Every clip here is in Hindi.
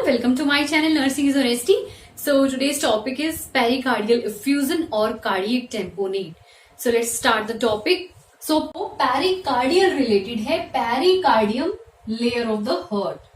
welcome to my channel Nursing is Honesty. So today's topic is pericardial effusion or cardiac tamponade. So let's start the topic. So pericardial related है pericardium layer of the heart.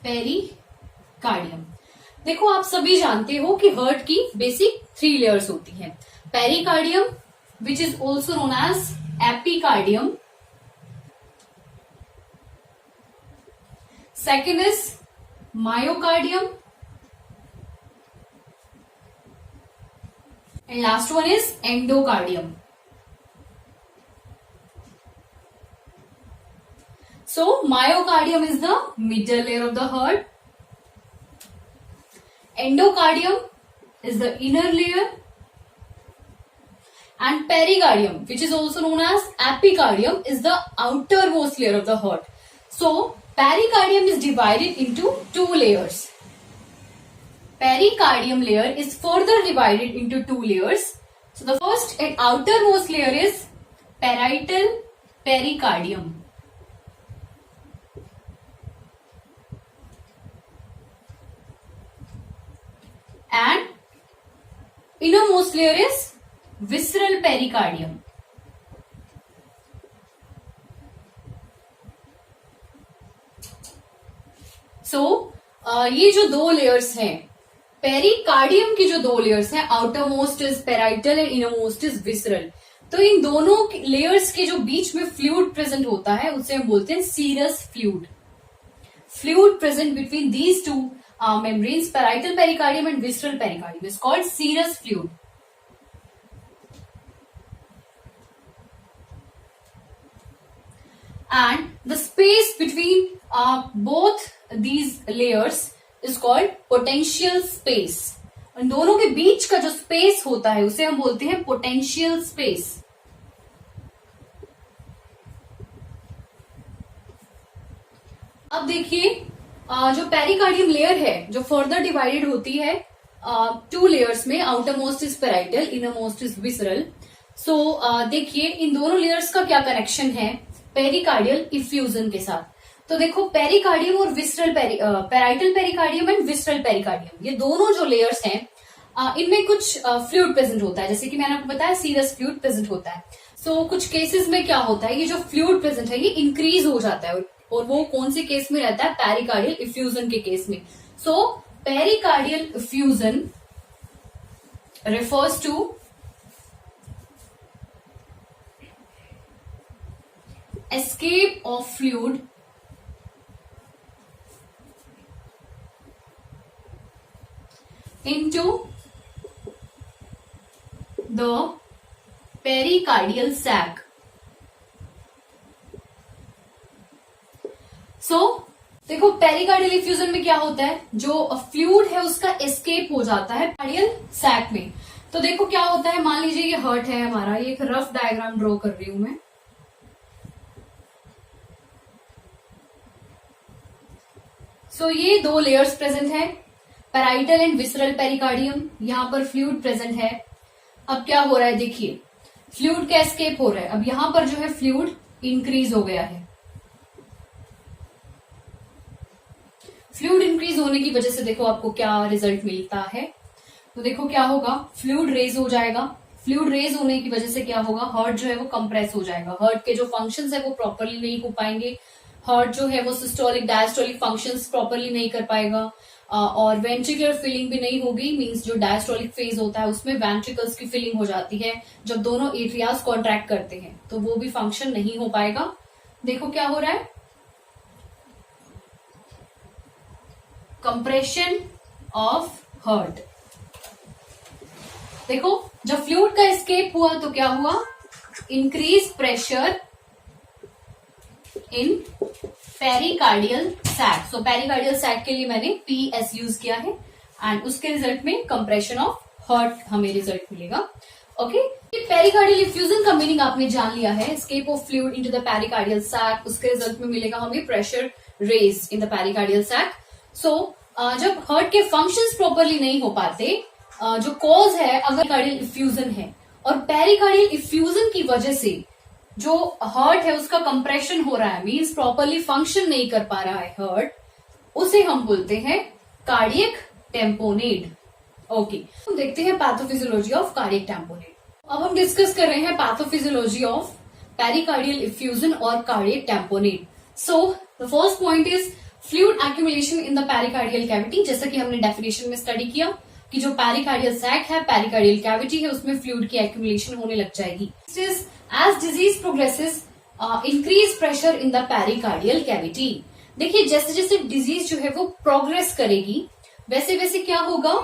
Pericardium, देखो आप सभी जानते हो कि हार्ट की बेसिक 3 लेयर्स होती हैं. Pericardium which is also known as epicardium. Second is myocardium and last one is endocardium. So myocardium is the middle layer of the heart. Endocardium is the inner layer. And pericardium, which is also known as epicardium, is the outermost layer of the heart. So pericardium is divided into 2 layers. Pericardium layer is further divided into 2 layers. So the first and outermost layer is parietal pericardium. And innermost layer is visceral pericardium. So ये जो 2 लेयर्स हैं, पेरिकार्डियम की जो 2 लेयर्स हैं, outer most is parietal and inner most is visceral. तो इन दोनों लेयर्स के जो बीच में फ्लूइड प्रेजेंट होता है उसे हम बोलते हैं serous fluid. Fluid present between these 2 membranes, parietal pericardium and visceral pericardium, is called serous fluid. And the space between both these layers is called potential space. इन दोनों के बीच का जो स्पेस होता है उसे हम बोलते हैं पोटेंशियल स्पेस. अब देखिए, जो पेरिकार्डियम लेयर है जो फर्दर डिवाइडेड होती है 2 लेयर्स में, outermost is parietal, innermost is visceral. So देखिए इन दोनों लेयर्स का क्या कनेक्शन है पेरिकार्डियल इफ्यूजन के साथ. तो देखो पेरिकार्डियम और visceral parietal pericardium and visceral pericardium, ये दोनों जो लेयर्स हैं इनमें कुछ फ्लूइड प्रेजेंट होता है. जैसे कि मैंने आपको बताया सीरस फ्लूइड प्रेजेंट होता है. सो कुछ केसेस में क्या होता है, ये जो फ्लूइड प्रेजेंट है ये इंक्रीज हो जाता है, और वो कौन से केस में रहता है, पेरिकार्डियल इफ्यूजन के केस में. So pericardial effusion refers to escape of fluid into the pericardial sac. So देखो पेरिकार्डियल इफ्यूजन में क्या होता है, जो फ्लूइड है उसका एस्केप हो जाता है कार्डियल सैक में. तो देखो क्या होता है, मान लीजिए ये हार्ट है हमारा, ये एक रफ डायग्राम ड्रॉ कर रही हूं मैं. सो ये 2 लेयर्स प्रेजेंट है, पेराइटल एंड विसरल पेरिकार्डियम. यहां पर फ्लूइड प्रेजेंट है. अब क्या हो रहा है, देखिए फ्लूइड का एस्केप हो रहा है. अब यहां पर जो है फ्लूइड इंक्रीज हो गया है. फ्लूइड इंक्रीज होने की वजह से देखो आपको क्या रिजल्ट मिलता है. तो देखो क्या होगा, फ्लूइड रेज हो जाएगा. फ्लूइड रेज होने की वजह से क्या होगा, हार्ट जो है वो कंप्रेस हो जाएगा. हार्ट के जो फंक्शंस है वो प्रॉपरली नहीं हो पाएंगे. हार्ट जो है वो सिस्टोलिक डायस्टोलिक फंक्शंस प्रॉपरली नहीं कर पाएगा, और वेंट्रिकुलर फिलिंग भी नहीं होगी. मींस जो डायस्टोलिक फेज होता है उसमें वेंट्रिकल्स की फिलिंग हो जाती है जब दोनों एट्रियाज कॉन्ट्रैक्ट करते हैं, तो वो भी फंक्शन नहीं हो पाएगा. देखो क्या हो रहा है, कंप्रेशन ऑफ हार्ट. देखो जब फ्लूइड का एस्केप हुआ तो क्या हुआ, increase pressure in pericardial sac. So pericardial sac के लिए मैंने PS यूज किया है, एंड उसके रिजल्ट में कंप्रेशन ऑफ हार्ट हमें रिजल्ट मिलेगा. ओके, पेरिकार्डियल इफ्यूजन का मीनिंग आपने जान लिया है, escape of fluid into the pericardial sac. उसके रिजल्ट में मिलेगा हमें pressure raise in the pericardial sac. So जब हार्ट के फंक्शंस प्रॉपरली नहीं हो पाते, जो कॉज है अगर कार्डियल इफ्यूजन है, और पेरिकार्डियल इफ्यूजन की वजह से जो हार्ट है उसका कंप्रेशन हो रहा है, मीन्स प्रॉपरली फंक्शन नहीं कर पा रहा है हार्ट, उसे हम बोलते हैं कार्डियक टेम्पोनेट। ओके, तो देखते हैं पैथोफिजियोलॉजी ऑफ कार्डियक टेम्पोनेट। अब हम डिस्कस कर रहे हैं पैथोफिजियोलॉजी ऑफ पेरिकार्डियल इफ्यूजन और cardiac tamponade. So the first point is fluid accumulation in the pericardial cavity. जैसा कि हमने डेफिनेशन में स्टडी किया कि जो पेरिकार्डियल सैक है, पेरिकार्डियल कैविटी है, उसमें फ्लूइड की एक्यूमुलेशन होने लग जाएगी। As disease progresses increase pressure in the pericardial cavity. देखिए जैसे जैसे डिजीज जो है वो प्रोग्रेस करेगी वैसे वैसे क्या होगा,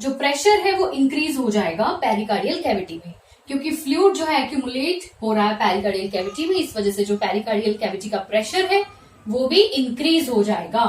जो प्रेशर है वो इंक्रीज हो जाएगा पेरिकार्डियल कैविटी में, क्योंकि फ्लूइड जो है एक्यूमुलेट हो रहा है पेरिकार्डियल कैविटी में, इस वजह से जो पेरिकार्डियल कैविटी का प्रेशर है वो भी इंक्रीज हो जाएगा।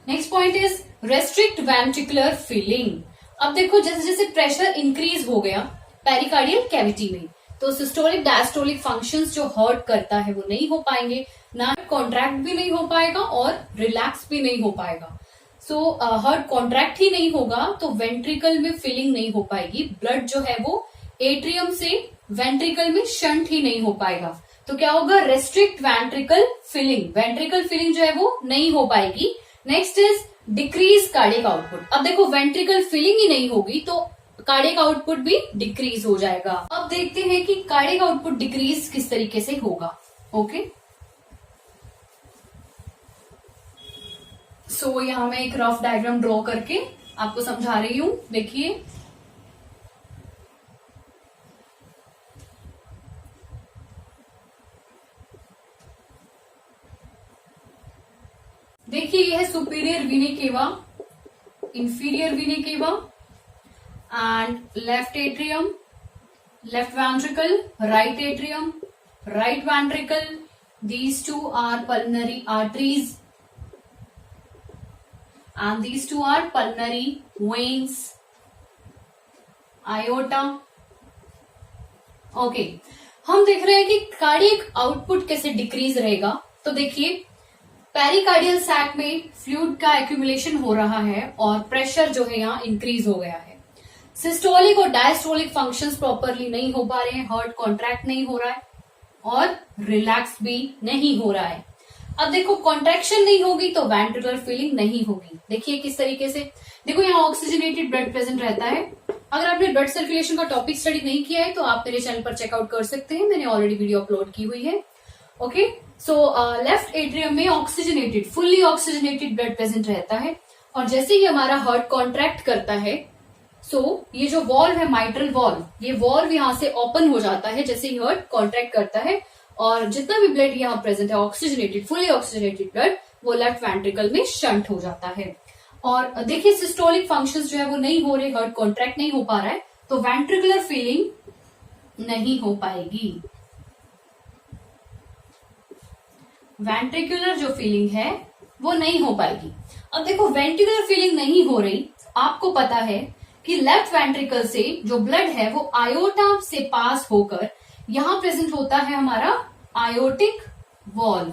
Next point is restrict ventricular filling. अब देखो जैसे जैसे प्रेशर इंक्रीज हो गया पेरिकार्डियल कैविटी में, तो सिस्टोलिक डायस्टोलिक फंक्शंस जो हार्ट करता है वो नहीं हो पाएंगे, ना कॉन्ट्रैक्ट भी नहीं हो पाएगा और रिलैक्स भी नहीं हो पाएगा। सो हार्ट कॉन्ट्रैक्ट ही नहीं होगा तो वेंट्रिकल में फिलिंग नहीं हो पाएगी, ब्लड जो है वो एट्रियम से वेंट्रिकल में शंट ही नहीं हो पाएगा। तो क्या होगा, restrict ventricle filling, ventricle filling जो है वो नहीं हो पाएगी। Next is decrease cardiac output. अब देखो वेंट्रिकल फिलिंग ही नहीं होगी तो कार्डियक आउटपुट भी डिक्रीज हो जाएगा। अब देखते हैं कि कार्डियक आउटपुट डिक्रीज किस तरीके से होगा। ओके, सो यहां मैं एक रफ डायग्राम ड्रॉ करके आपको समझा रही हूं। देखिए यह है सुपीरियर वीने केवा, इंफीरियर वीने केवा and left atrium, left ventricle, right atrium, right ventricle. These two are pulmonary arteries and these two are pulmonary veins, aorta. Okay, हम देख रहे हैं कि कार्डियक आउटपुट कैसे डिक्रीज रहेगा। तो देखिए पेरिकार्डियल सैक में फ्लूइड का एक्यूमुलेशन हो रहा है और प्रेशर जो है यहाँ इंक्रीज हो गया है। सिस्टोलिक और डायस्टोलिक फंक्शंस प्रॉपरली नहीं हो पा रहे हैं, हार्ट कॉन्ट्रैक्ट नहीं हो रहा है और रिलैक्स भी नहीं हो रहा है। अब देखो कॉन्ट्रैक्शन नहीं होगी तो वेंट्रिकुलर फीलिंग नहीं होगी। देखिए किस तरीके से, देखो यहाँ ऑक्सीजनेटेड ब्लड प्रेजेंट रहता है। अगर आपने ब्लड सर्कुलेशन का टॉपिक स्टडी नहीं किया है तो आप मेरे चैनल पर चेकआउट कर सकते हैं, मैंने ऑलरेडी वीडियो अपलोड की हुई है। ओके, सो लेफ्ट एट्रियम में oxygenated, fully oxygenated blood present रहता है और जैसे ही हमारा हार्ट कॉन्ट्रैक्ट करता है ये जो वॉल्व है माइट्रल वॉल्व, ये वॉल्व यहाँ से ओपन हो जाता है जैसे ही हार्ट कॉन्ट्रैक्ट करता है और जितना भी ब्लड यहाँ प्रेजेंट है ऑक्सीजनेटेड, फुली ऑक्सीजनेटेड ब्लड, वो लेफ्ट वेंट्रिकल में शंट हो जाता है। और देखिए सिस्टोलिक फंक्शंस जो है वो नहीं हो रहे, हार्ट कॉन्ट्रैक्ट नहीं हो पा रहा है तो वेंट्रिकुलर फीलिंग नहीं हो पाएगी। वेंट्रिकुलर जो फीलिंग है वो नहीं हो पाएगी। अब देखो वेंट्रिकुलर फीलिंग नहीं हो रही, आपको पता है कि लेफ्ट वेंट्रिकल से जो ब्लड है वो आयोटा से पास होकर यहां प्रेजेंट होता है हमारा आयोटिक वॉल्व।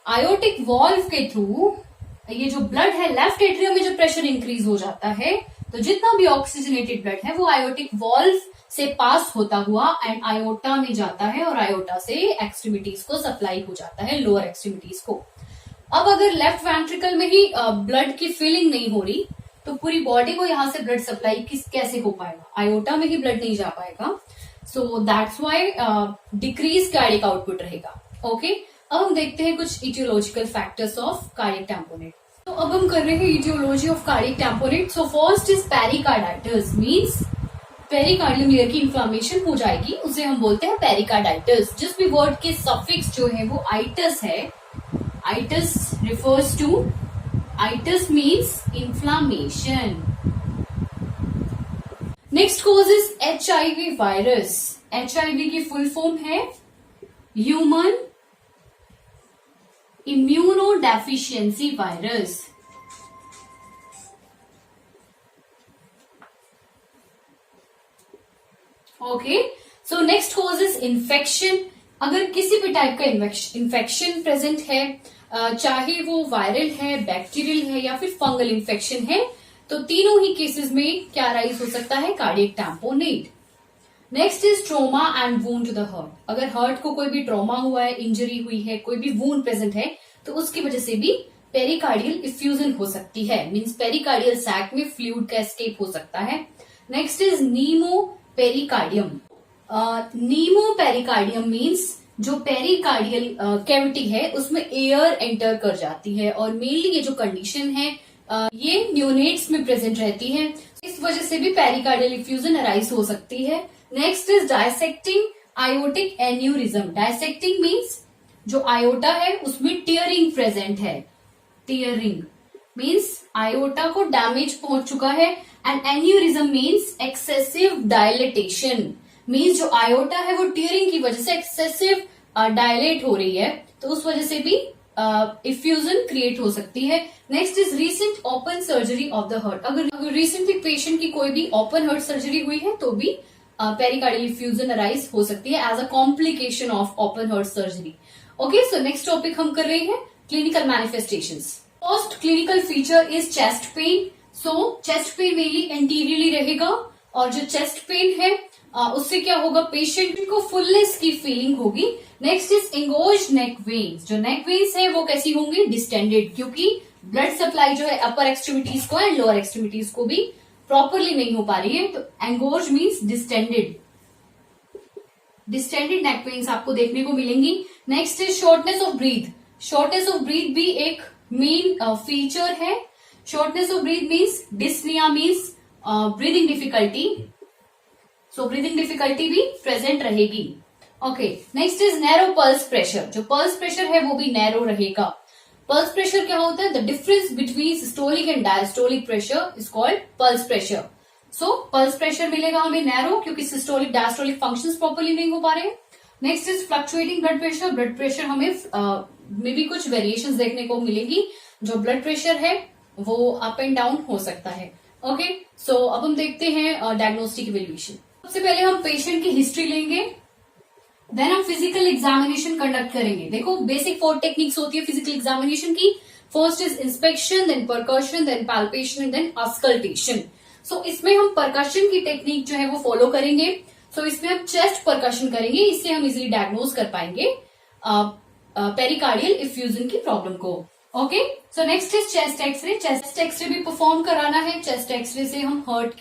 आयोटिक वॉल्व के थ्रू ये जो ब्लड है लेफ्ट एट्रियम में जो प्रेशर इंक्रीज हो जाता है तो जितना भी ऑक्सीजनेटेड ब्लड है वो आयोटिक वॉल्व से पास होता हुआ एंड आयोटा में जाता है और आयोटा से एक्सट्रीमिटीज को सप्लाई हो जाता है, लोअर एक्सट्रीमिटीज को। अब अगर लेफ्ट वेंट्रिकल में ही ब्लड की फिलिंग नहीं हो रही तो पूरी बॉडी को यहां से ब्लड सप्लाई कैसे हो पाएगा, आयोटा में ही ब्लड नहीं जा पाएगा। So that's why decrease cardiac output रहेगा। ओके, अब हम देखते हैं कुछ etiological factors of cardiac tamponade. तो अब हम कर रहे हैं etiology of cardiac tamponade. So first is pericarditis, means pericardium layer की इन्फ्लामेशन हो जाएगी, उसे हम बोलते हैं पेरिकार्डाइटिस। जिस भी वर्ड के सफिक्स जो है वो आइटस है, itis refers to, itis means inflammation. Next cause is HIV virus. HIV की फुल फॉर्म है human immunodeficiency virus. Okay, so next cause is infection. अगर किसी भी टाइप का इन्फेक्शन प्रेजेंट है, चाहे वो वायरल है, बैक्टीरियल है या फिर फंगल इन्फेक्शन है, तो तीनों ही केसेस में क्या राइज हो सकता है, cardiac tamponade. Next is trauma and wound to the heart. अगर हार्ट को कोई भी ट्रॉमा हुआ है, इंजरी हुई है, कोई भी वूंड प्रेजेंट है, तो उसकी वजह से भी पेरिकार्डियल इफ्यूजन हो सकती है, मींस पेरिकार्डियल सैक में फ्लूइड का एस्केप हो सकता है। Next is Nemo pericardium. Nemo pericardium means जो पेरिकार्डियल कैविटी है उसमें एयर एंटर कर जाती है, और मेनली ये जो कंडीशन है ये न्यूनेट्स में प्रेजेंट रहती है, इस वजह से भी पेरिकार्डियल इफ्यूजन अराइज हो सकती है। Next is dissecting aortic aneurysm. Dissecting means जो आयोटा है उसमें टियरिंग प्रेजेंट है। टियरिंग मींस आयोटा को डैमेज पहुंच चुका है, and aneurysm means excessive dilatation, means जो आयोटा है वो टियरिंग की वजह से एक्सेसिव डायलेट हो रही है, तो उस वजह से भी इफ्यूजन क्रिएट हो सकती है। Next is recent open surgery of the heart. अगर रिसेंटली पेशेंट की कोई भी ओपन हार्ट सर्जरी हुई है तो भी पेरिकार्डियल इफ्यूजन अराइज हो सकती है as a complication of open heart surgery. Okay, so next topic हम कर रहे हैं clinical manifestations. First clinical feature is chest pain. So chest pain mainly anteriorly रहेगा, और जो चेस्ट पेन है उससे क्या होगा, पेशेंट को फुलनेस की फीलिंग होगी। Next is engorged neck veins. जो नेक वेन्स है वो कैसी होंगी, डिस्टेंडेड, क्योंकि ब्लड सप्लाई जो है अपर एक्सट्रीमिटीज को एंड लोअर एक्सट्रीमिटीज को भी प्रॉपरली नहीं हो पा रही है, तो engorged means distended. Distended neck veins आपको देखने को मिलेंगी। Next is shortness of breath. Shortness of breath भी एक मेन फीचर है। Shortness of breath means dyspnoea means breathing difficulty, so breathing difficulty भी प्रेजेंट रहेगी। Okay, next is narrow pulse pressure. जो पल्स प्रेशर है वो भी नैरो रहेगा। पल्स प्रेशर क्या होता है, the difference between systolic and diastolic pressure is called pulse pressure. So pulse pressure मिलेगा हमें नैरो, क्योंकि सिस्टोलिक डायस्टोलिक फंक्शंस प्रॉपर्ली नहीं हो पा रहे हैं। Next is fluctuating blood pressure. Blood pressure हमें में भी कुछ वेरिएशंस देखने को मिलेगी। जो ब्लड प्रेशर है वो अप एंड डाउन हो सकता है। ओके, सो अब हम देखते हैं डायग्नोस्टिक इवैल्यूएशन। सबसे पहले हम पेशेंट की हिस्ट्री लेंगे, देन हम फिजिकल एग्जामिनेशन कंडक्ट करेंगे। देखो बेसिक 4 टेक्निक्स होती है फिजिकल एग्जामिनेशन की। First is inspection, then percussion, then palpation, then auscultation. So इसमें हम परकशन की टेक्निक जो है वो फॉलो करेंगे। सो इसमें हम चेस्ट परकशन करेंगे, इससे हम इजिली डायग्नोज कर पाएंगे पेरिकार्डियल इफ्यूजन की प्रॉब्लम को। Okay, so next is chest X-ray. Chest X-ray भी परफॉर्म कराना है। चेस्ट एक्सरे से हम हार्ट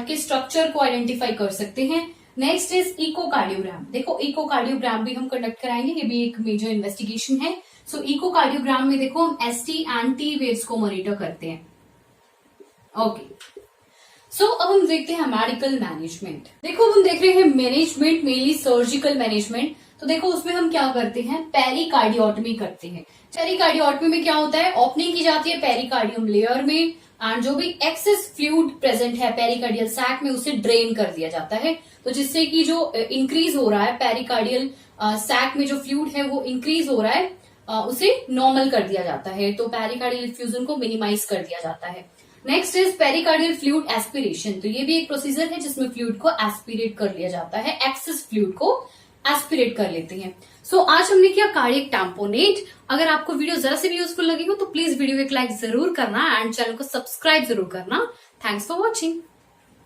के स्ट्रक्चर को आइडेंटिफाई कर सकते हैं। Next is echocardiogram. देखो इकोकार्डियोग्राम भी हम कंडक्ट कराएंगे, ये भी एक मेजर इन्वेस्टिगेशन है। सो इकोकार्डियोग्राम में देखो हम एसटी एंड टी वेव्स को मॉनिटर करते हैं। ओके, सो अब हम देखते हैं मेडिकल मैनेजमेंट। देखो अब हम देख रहे हैं मैनेजमेंट, मेनली सर्जिकल मैनेजमेंट। तो देखो उसमें हम क्या करते हैं, पेरिकार्डियोटमी करते हैं। पेरिकार्डियोटमी में क्या होता है, ओपनिंग की जाती है पेरिकार्डियम लेयर में, एंड जो भी एक्सेस फ्लूइड प्रेजेंट है पेरिकार्डियल सैक में उसे ड्रेन कर दिया जाता है। तो जिससे कि जो इंक्रीज हो रहा है पेरिकार्डियल सैक में जो फ्लूइड है वो इंक्रीज हो रहा है, उसे नॉर्मल कर दिया जाता है। तो पेरिकार्डियल इफ्यूजन को मिनिमाइज कर दिया जाता है। Next is pericardial fluid aspiration. तो ये भी एक प्रोसीजर है जिसमें फ्लूइड को एस्पिरेट कर लिया जाता है, एक्सेस फ्लूइड को एस्पिरेट कर लेते हैं। सो आज हमने किया कार्डियक टैम्पोनेट। अगर आपको वीडियो जरा से भी यूजफुल लगी हो तो प्लीज वीडियो को एक लाइक जरूर करना एंड चैनल को सब्सक्राइब जरूर करना। Thanks for watching.